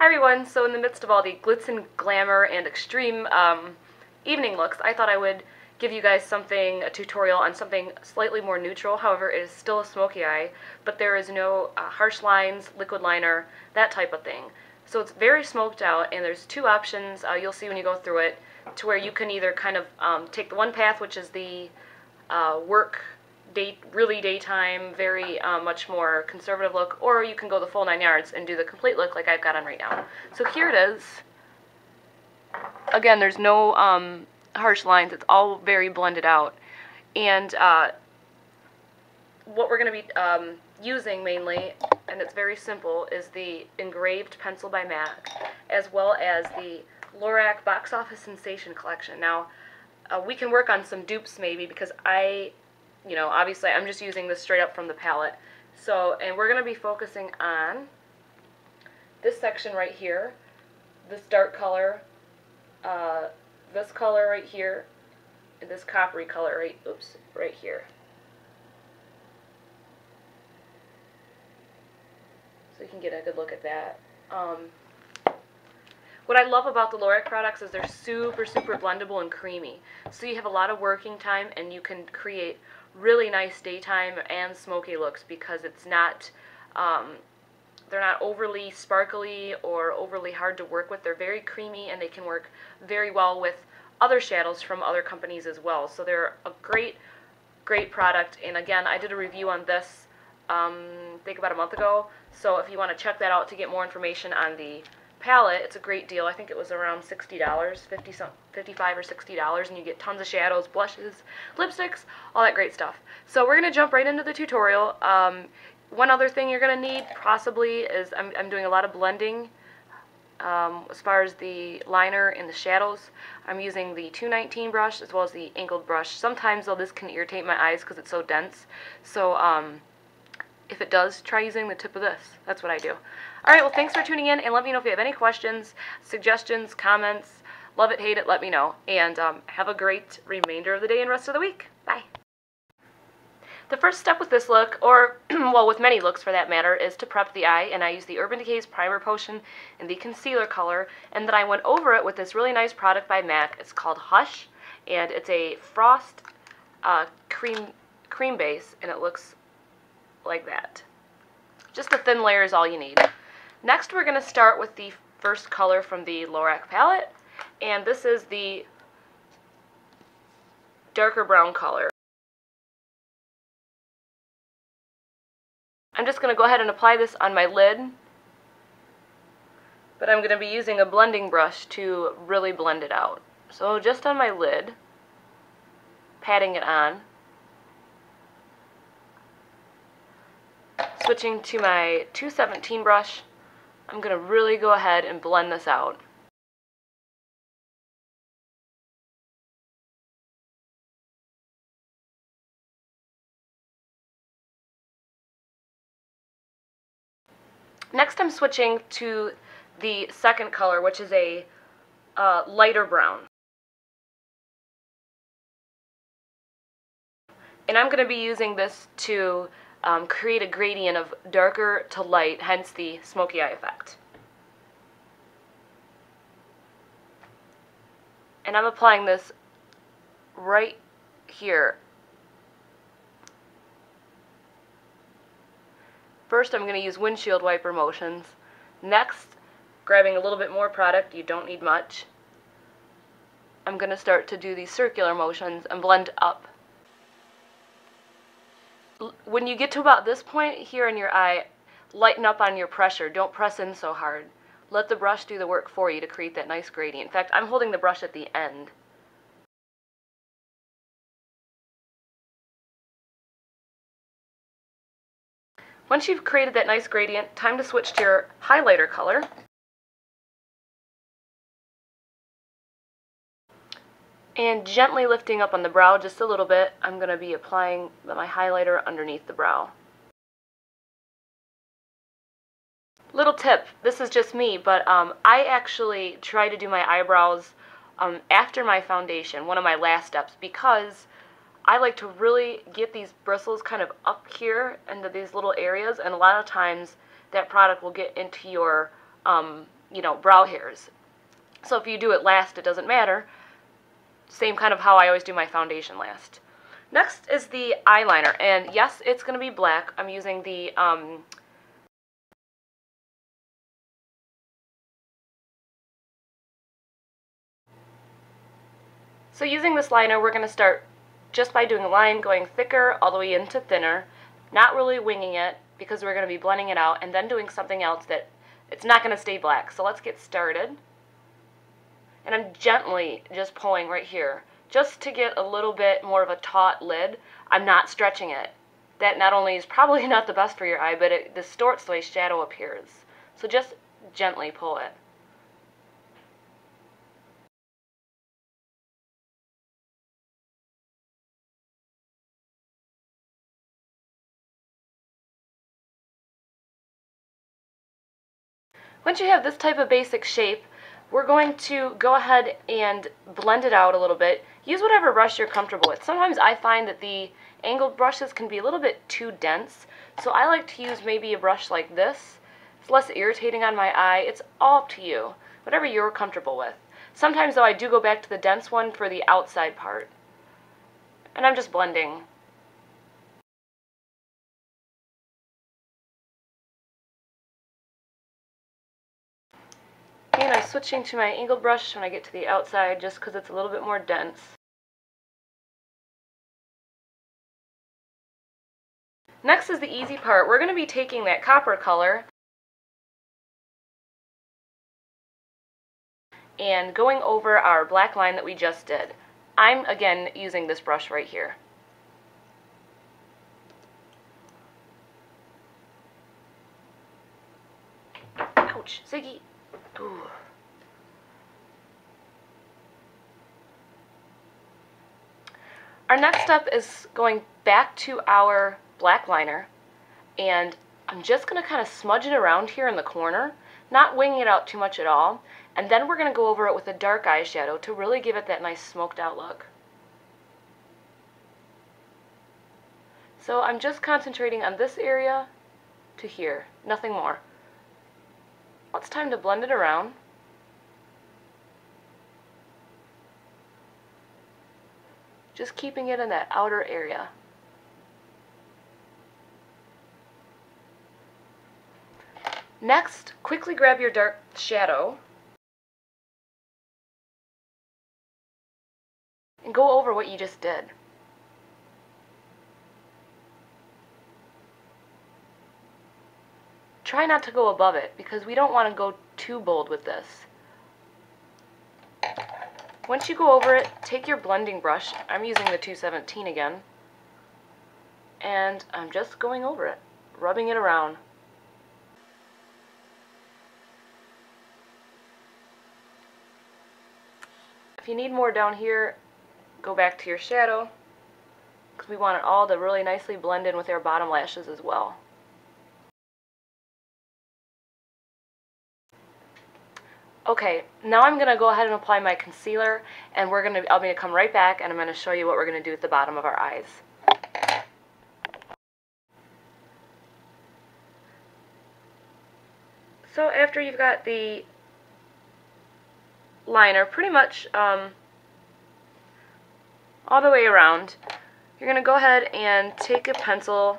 Hi everyone, so in the midst of all the glitz and glamour and extreme evening looks, I thought I would give you guys a tutorial on something slightly more neutral. However, it is still a smoky eye, but there is no harsh lines, liquid liner, that type of thing. So it's very smoked out, and there's two options, you'll see when you go through it, to where you can either kind of take the one path, which is the really daytime, very much more conservative look, or you can go the full 9 yards and do the complete look like I've got on right now. So here it is. Again, there's no harsh lines, it's all very blended out. And what we're going to be using mainly, and it's very simple, is the engraved pencil by MAC, as well as the Lorac Box Office Sensation collection. Now, we can work on some dupes maybe, because obviously I'm just using this straight up from the palette. So, and we're going to be focusing on this section right here, this dark color, this color right here, and this coppery color right here. So you can get a good look at that. What I love about the Lorac products is they're super blendable and creamy. So you have a lot of working time, and you can create really nice daytime and smoky looks because it's not, they're not overly sparkly or overly hard to work with. They're very creamy, and they can work very well with other shadows from other companies as well. So they're a great product. And again, I did a review on this I think about a month ago. So if you want to check that out to get more information on the palette, it's a great deal. I think it was around $60, $55 or $60, and you get tons of shadows, blushes, lipsticks, all that great stuff. So we're going to jump right into the tutorial. One other thing you're going to need possibly is I'm doing a lot of blending as far as the liner and the shadows. I'm using the 219 brush as well as the angled brush. Sometimes though this can irritate my eyes because it's so dense. So if it does, try using the tip of this. That's what I do. Alright, well thanks for tuning in, and let me know if you have any questions, suggestions, comments. Love it, hate it, let me know. And have a great remainder of the day and rest of the week. Bye. The first step with this look, or well, with many looks for that matter, is to prep the eye, and I use the Urban Decay's Primer Potion in the concealer color, and then I went over it with this really nice product by MAC. It's called Hush, and it's a frost cream base, and it looks like that. Just a thin layer is all you need. Next, we're going to start with the first color from the Lorac palette, and this is the darker brown color. I'm just going to go ahead and apply this on my lid, but I'm going to be using a blending brush to really blend it out. So just on my lid, patting it on. Switching to my 217 brush, I'm going to really go ahead and blend this out. Next I'm switching to the second color, which is a lighter brown. And I'm going to be using this to create a gradient of darker to light, hence the smoky eye effect. And I'm applying this right here. First, I'm going to use windshield wiper motions. Next, grabbing a little bit more product, you don't need much, I'm going to start to do these circular motions and blend up. When you get to about this point here in your eye, lighten up on your pressure. Don't press in so hard. Let the brush do the work for you to create that nice gradient. In fact, I'm holding the brush at the end. Once you've created that nice gradient, time to switch to your highlighter color. And gently lifting up on the brow just a little bit, I'm going to be applying my highlighter underneath the brow. Little tip, this is just me, but I actually try to do my eyebrows after my foundation, one of my last steps, because I like to really get these bristles kind of up here into these little areas, and a lot of times that product will get into your you know, brow hairs. So if you do it last, it doesn't matter. Same kind of how I always do my foundation last. Next is the eyeliner, and yes, it's going to be black. I'm using the So using this liner, we're going to start just by doing a line, going thicker all the way into thinner, not really winging it because we're going to be blending it out, and then doing something else that it's not going to stay black. So let's get started. And I'm gently just pulling right here, just to get a little bit more of a taut lid. I'm not stretching it. That not only is probably not the best for your eye, but it distorts the way shadow appears. So just gently pull it. Once you have this type of basic shape, we're going to go ahead and blend it out a little bit. Use whatever brush you're comfortable with. Sometimes I find that the angled brushes can be a little bit too dense, so I like to use maybe a brush like this. It's less irritating on my eye. It's all up to you, whatever you're comfortable with. Sometimes, though, I do go back to the dense one for the outside part. And I'm just blending. And I'm switching to my angled brush when I get to the outside just because it's a little bit more dense. Next is the easy part. We're going to be taking that copper color and going over our black line that we just did. I'm, again, using this brush right here. Ouch, Ziggy. Ooh. Our next step is going back to our black liner, and I'm just going to kind of smudge it around here in the corner, not winging it out too much at all, and then we're going to go over it with a dark eyeshadow to really give it that nice smoked out look. So I'm just concentrating on this area to here, nothing more. Well, it's time to blend it around. Just keeping it in that outer area. Next, quickly grab your dark shadow and go over what you just did. Try not to go above it because we don't want to go too bold with this. Once you go over it, take your blending brush. I'm using the 217 again. And I'm just going over it, rubbing it around. If you need more down here, go back to your shadow, because we want it all to really nicely blend in with our bottom lashes as well. Okay, now I'm going to go ahead and apply my concealer, and I'm going to come right back and I'm going to show you what we're going to do at the bottom of our eyes. So after you've got the liner pretty much all the way around, you're going to go ahead and take a pencil.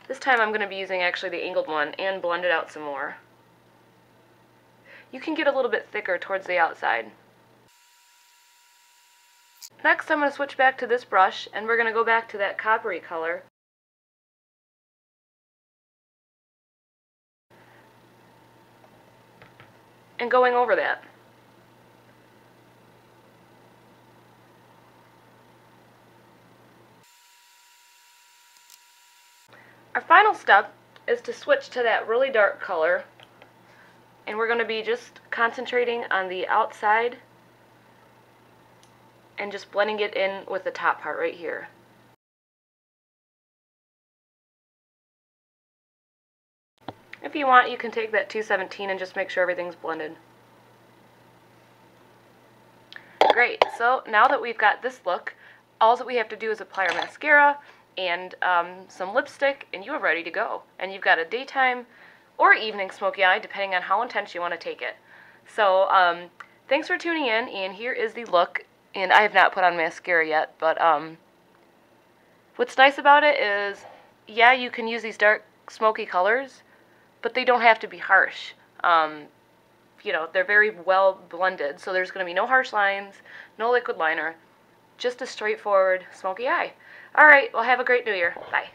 This time I'm going to be using actually the angled one and blend it out some more. You can get a little bit thicker towards the outside. Next I'm going to switch back to this brush and we're going to go back to that coppery color. And going over that. Our final step is to switch to that really dark color, and we're going to be just concentrating on the outside and just blending it in with the top part right here. If you want, you can take that 217 and just make sure everything's blended. Great, so now that we've got this look, all that we have to do is apply our mascara and some lipstick, and you are ready to go. And you've got a daytime or evening smoky eye, depending on how intense you want to take it. So thanks for tuning in, and here is the look. And I have not put on mascara yet, but what's nice about it is, yeah, you can use these dark smoky colors, but they don't have to be harsh. You know, they're very well blended, so there's going to be no harsh lines, no liquid liner, just a straightforward smoky eye. Alright, well, have a great New Year. Bye.